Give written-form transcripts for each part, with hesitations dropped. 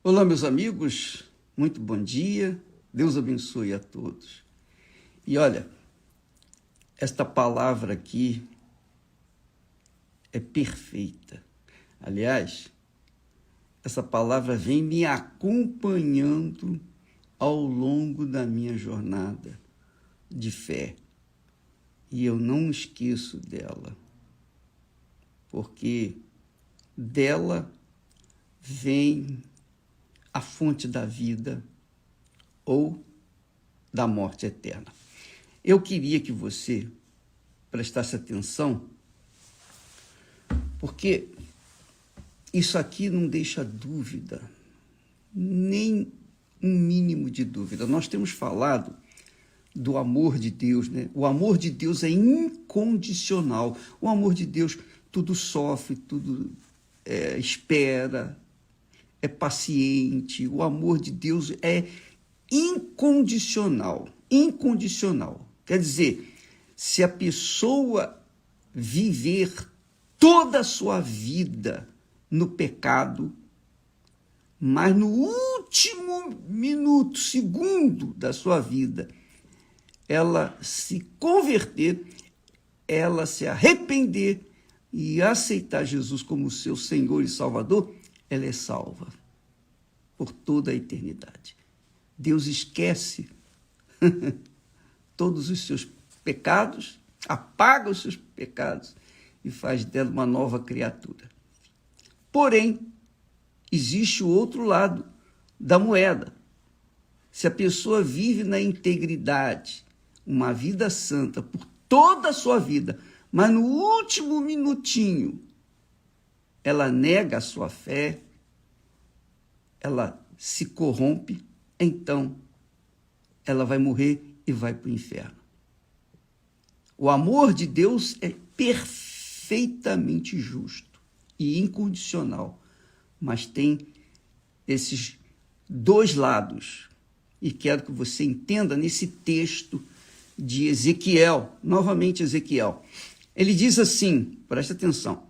Olá, meus amigos, muito bom dia, Deus abençoe a todos. E olha, esta palavra aqui é perfeita. Aliás, essa palavra vem me acompanhando ao longo da minha jornada de fé. E eu não esqueço dela, porque dela vem a fonte da vida ou da morte eterna. Eu queria que você prestasse atenção, porque isso aqui não deixa dúvida, nem um mínimo de dúvida. Nós temos falado do amor de Deus, né? O amor de Deus é incondicional. O amor de Deus tudo sofre, tudo espera, é paciente. O amor de Deus é incondicional. Incondicional. Quer dizer, se a pessoa viver toda a sua vida no pecado, mas no último minuto, segundo da sua vida, ela se converter, ela se arrepender e aceitar Jesus como seu Senhor e Salvador, ela é salva por toda a eternidade. Deus esquece todos os seus pecados, apaga os seus pecados e faz dela uma nova criatura. Porém, existe o outro lado da moeda. Se a pessoa vive na integridade, uma vida santa por toda a sua vida, mas no último minutinho ela nega a sua fé, ela se corrompe, então ela vai morrer e vai para o inferno. O amor de Deus é perfeitamente justo e incondicional, mas tem esses dois lados. E quero que você entenda nesse texto de Ezequiel, novamente Ezequiel. Ele diz assim, presta atenção: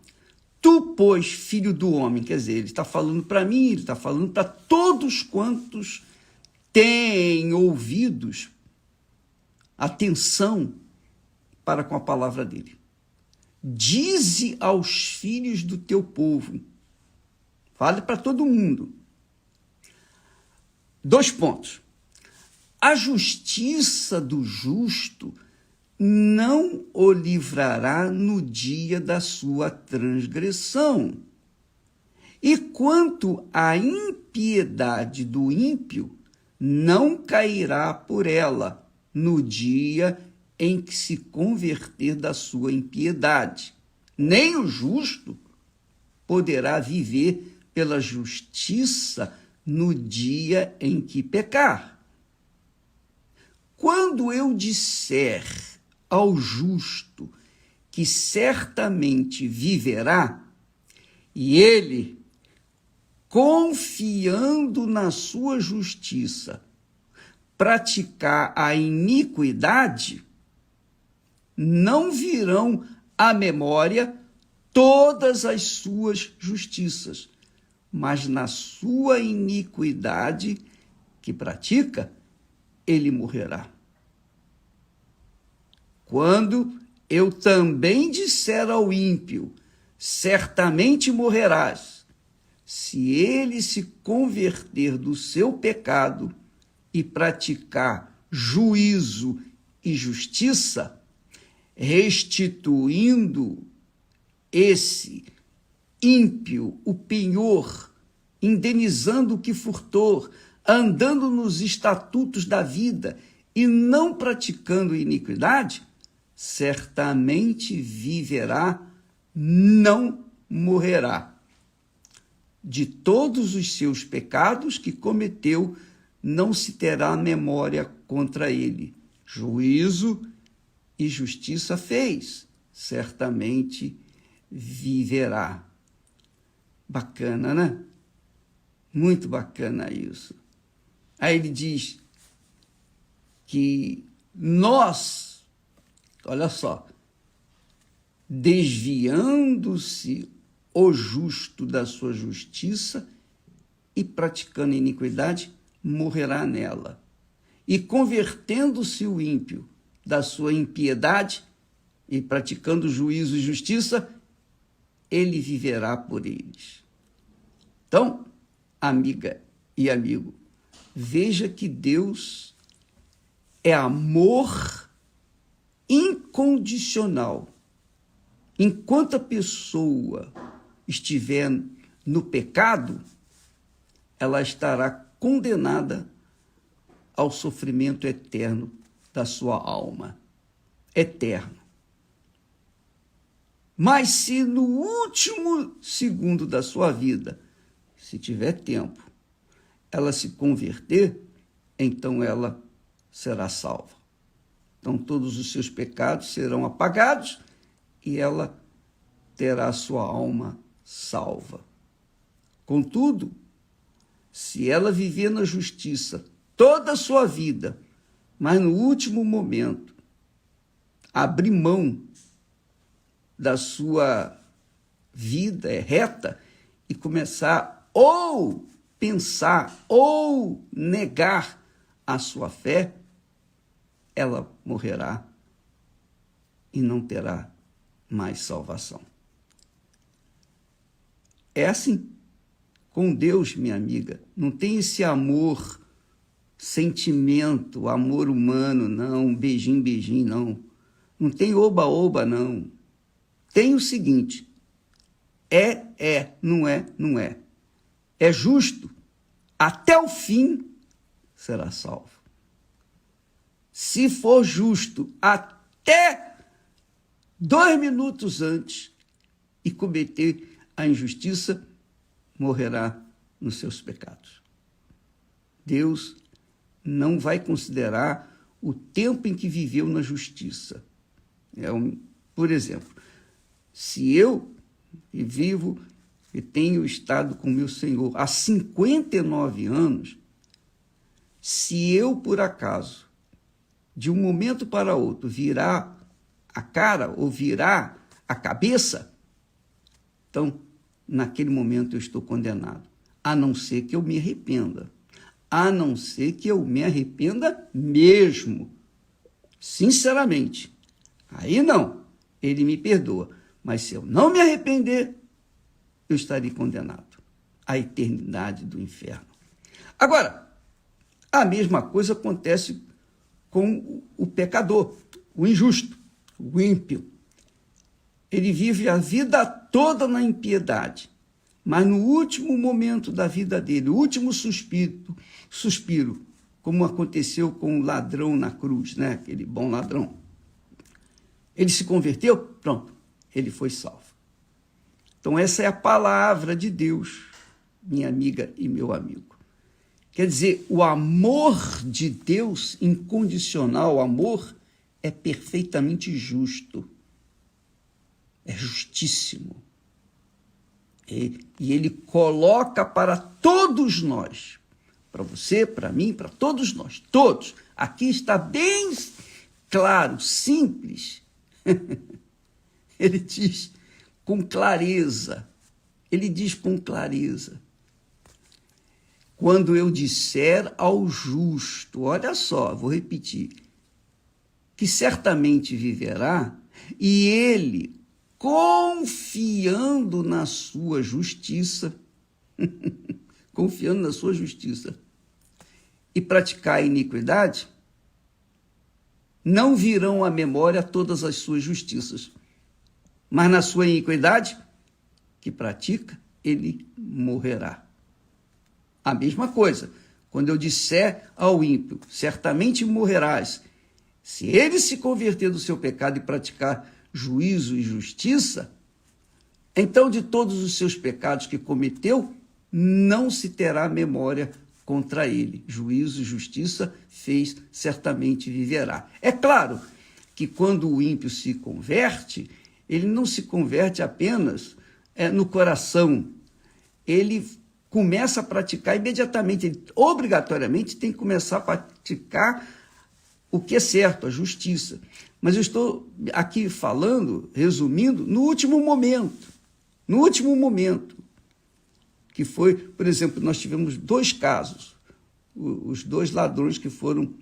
tu, pois, filho do homem, quer dizer, ele está falando para mim, ele está falando para todos quantos têm ouvidos, atenção para com a palavra dele. Dize aos filhos do teu povo, fale para todo mundo. 2 pontos. A justiça do justo não o livrará no dia da sua transgressão. E quanto à impiedade do ímpio, não cairá por ela no dia em que se converter da sua impiedade. Nem o justo poderá viver pela justiça no dia em que pecar. Quando eu disser ao justo que certamente viverá, e ele, confiando na sua justiça, praticar a iniquidade, não virão à memória todas as suas justiças, mas na sua iniquidade que pratica, ele morrerá. Quando eu também disser ao ímpio, certamente morrerás, se ele se converter do seu pecado e praticar juízo e justiça, restituindo esse ímpio o penhor, indenizando o que furtou, andando nos estatutos da vida e não praticando iniquidade, certamente viverá, não morrerá. De todos os seus pecados que cometeu, não se terá memória contra ele. Juízo e justiça fez, certamente viverá. Bacana, né? Muito bacana isso. Aí ele diz que nós, olha só, desviando-se o justo da sua justiça e praticando iniquidade, morrerá nela. E convertendo-se o ímpio da sua impiedade e praticando juízo e justiça, ele viverá por eles. Então, amiga e amigo, veja que Deus é amor incondicional. Enquanto a pessoa estiver no pecado, ela estará condenada ao sofrimento eterno da sua alma. Eterno. Mas se no último segundo da sua vida, se tiver tempo, ela se converter, então ela será salva. Então todos os seus pecados serão apagados e ela terá a sua alma salva. Contudo, se ela viver na justiça toda a sua vida, mas no último momento abrir mão da sua vida reta e começar ou pensar ou negar a sua fé, ela morrerá e não terá mais salvação. É assim com Deus, minha amiga. Não tem esse amor, sentimento, amor humano, não, beijinho, beijinho, não. Não tem oba-oba, não. Tem o seguinte, não é, não é. É justo, até o fim será salvo. Se for justo até 2 minutos antes e cometer a injustiça, morrerá nos seus pecados. Deus não vai considerar o tempo em que viveu na justiça. Por exemplo, se eu vivo e tenho estado com meu Senhor há 59 anos, se eu, por acaso, de um momento para outro, virar a cara ou virar a cabeça, então, naquele momento eu estou condenado, a não ser que eu me arrependa, a não ser que eu me arrependa mesmo, sinceramente. Aí não, ele me perdoa, mas se eu não me arrepender, eu estarei condenado à eternidade do inferno. Agora, a mesma coisa acontece com o pecador, o injusto, o ímpio. Ele vive a vida toda na impiedade, mas no último momento da vida dele, o último suspiro, como aconteceu com o ladrão na cruz, né? Aquele bom ladrão. Ele se converteu, pronto, ele foi salvo. Então essa é a palavra de Deus, minha amiga e meu amigo. Quer dizer, o amor de Deus incondicional, o amor é perfeitamente justo. É justíssimo. E ele coloca para todos nós, para você, para mim, para todos nós, todos. Aqui está bem claro, simples. Ele diz com clareza, quando eu disser ao justo, olha só, vou repetir, que certamente viverá, e ele, confiando na sua justiça, e praticar a iniquidade, não virão à memória todas as suas justiças, mas na sua iniquidade que pratica, ele morrerá. A mesma coisa, quando eu disser ao ímpio, certamente morrerás, se ele se converter do seu pecado e praticar juízo e justiça, então de todos os seus pecados que cometeu, não se terá memória contra ele. Juízo e justiça fez, certamente viverá. É claro que quando o ímpio se converte, ele não se converte apenas no coração, ele começa a praticar imediatamente, ele obrigatoriamente tem que começar a praticar o que é certo, a justiça. Mas eu estou aqui falando, resumindo, no último momento, que foi, por exemplo, nós tivemos 2 casos, os 2 ladrões que foram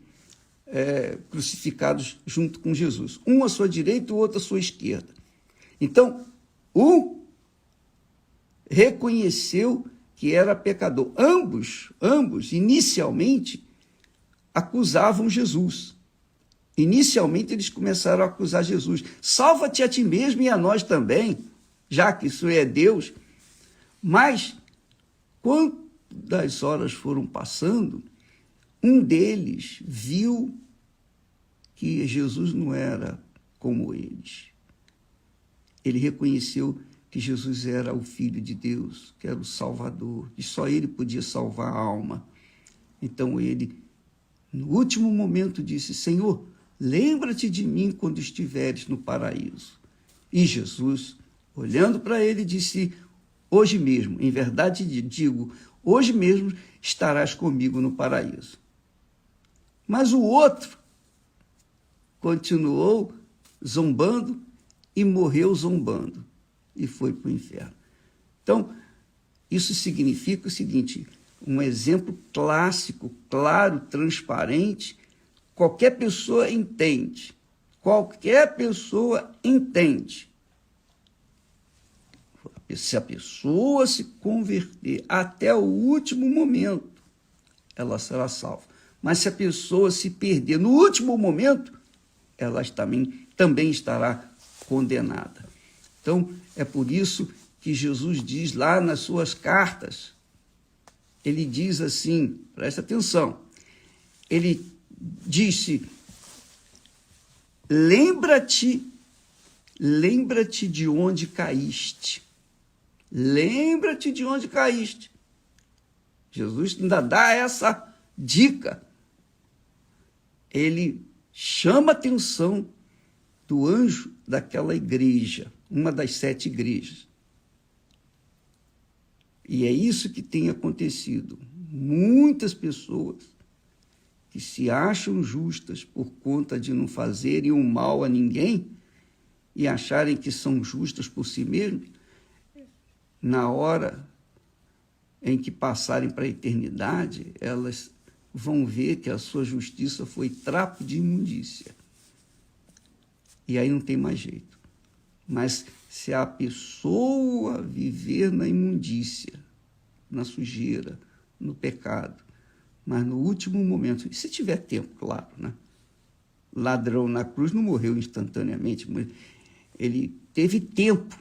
crucificados junto com Jesus. Um à sua direita e o outro à sua esquerda. Então, um reconheceu que era pecador. Ambos, inicialmente, acusavam Jesus. Inicialmente, eles começaram a acusar Jesus. Salva-te a ti mesmo e a nós também, já que isso é Deus. Mas, quando as horas foram passando, um deles viu que Jesus não era como eles. Ele reconheceu que Jesus era o Filho de Deus, que era o Salvador, e só ele podia salvar a alma. Então ele, no último momento, disse: Senhor, lembra-te de mim quando estiveres no paraíso. E Jesus, olhando para ele, disse: hoje mesmo, em verdade digo, hoje mesmo estarás comigo no paraíso. Mas o outro continuou zombando e morreu zombando e foi para o inferno. Então, isso significa o seguinte: um exemplo clássico, claro, transparente, qualquer pessoa entende. Qualquer pessoa entende. Se a pessoa se converter até o último momento, ela será salva. Mas se a pessoa se perder no último momento, ela também estará condenada. Então, é por isso que Jesus diz lá nas suas cartas, ele diz assim, presta atenção, ele disse: lembra-te de onde caíste. Lembra-te de onde caíste. Jesus ainda dá essa dica. Ele chama a atenção do anjo daquela igreja, uma das 7 igrejas. E é isso que tem acontecido. Muitas pessoas que se acham justas por conta de não fazerem o mal a ninguém e acharem que são justas por si mesmas, na hora em que passarem para a eternidade, elas vão ver que a sua justiça foi trapo de imundícia. E aí não tem mais jeito. Mas se a pessoa viver na imundícia, na sujeira, no pecado, mas no último momento, e se tiver tempo, claro, né? Ladrão na cruz não morreu instantaneamente, mas ele teve tempo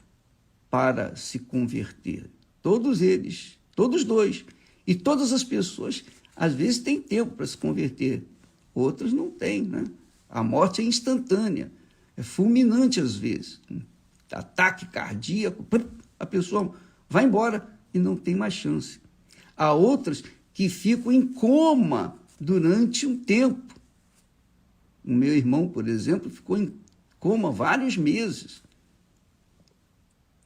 para se converter. Todos eles, todos 2. E todas as pessoas, às vezes, têm tempo para se converter. Outras não têm, né? A morte é instantânea, é fulminante às vezes. Ataque cardíaco, a pessoa vai embora e não tem mais chance. Há outras que ficam em coma durante um tempo. O meu irmão, por exemplo, ficou em coma vários meses.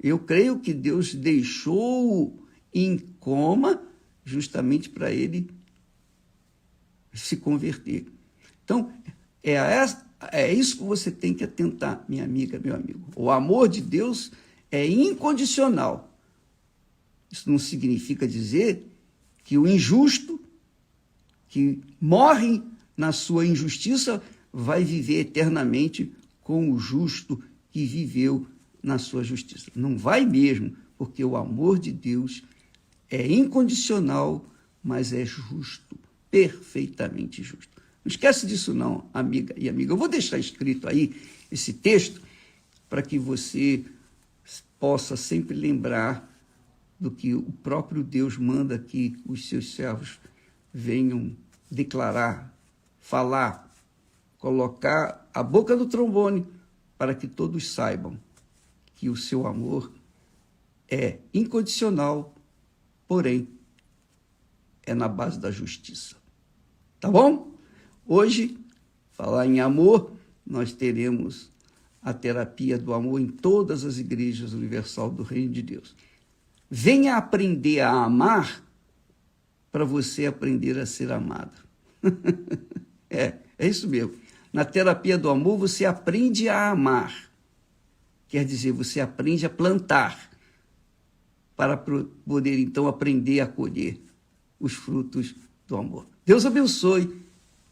Eu creio que Deus deixou em coma justamente para ele se converter. Então, é isso que você tem que atentar, minha amiga, meu amigo. O amor de Deus é incondicional. Isso não significa dizer que o injusto, que morre na sua injustiça, vai viver eternamente com o justo que viveu na sua justiça. Não vai mesmo, porque o amor de Deus é incondicional, mas é justo, perfeitamente justo. Não esquece disso não, amiga e amiga. Eu vou deixar escrito aí esse texto para que você possa sempre lembrar do que o próprio Deus manda que os seus servos venham declarar, falar, colocar a boca do trombone para que todos saibam que o seu amor é incondicional, porém, é na base da justiça. Tá bom? Hoje, falar em amor, nós teremos a terapia do amor em todas as igrejas universal do Reino de Deus. Venha aprender a amar para você aprender a ser amado. É isso mesmo. Na terapia do amor, você aprende a amar. Quer dizer, você aprende a plantar para poder então aprender a colher os frutos do amor. Deus abençoe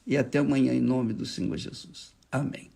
e até amanhã em nome do Senhor Jesus. Amém.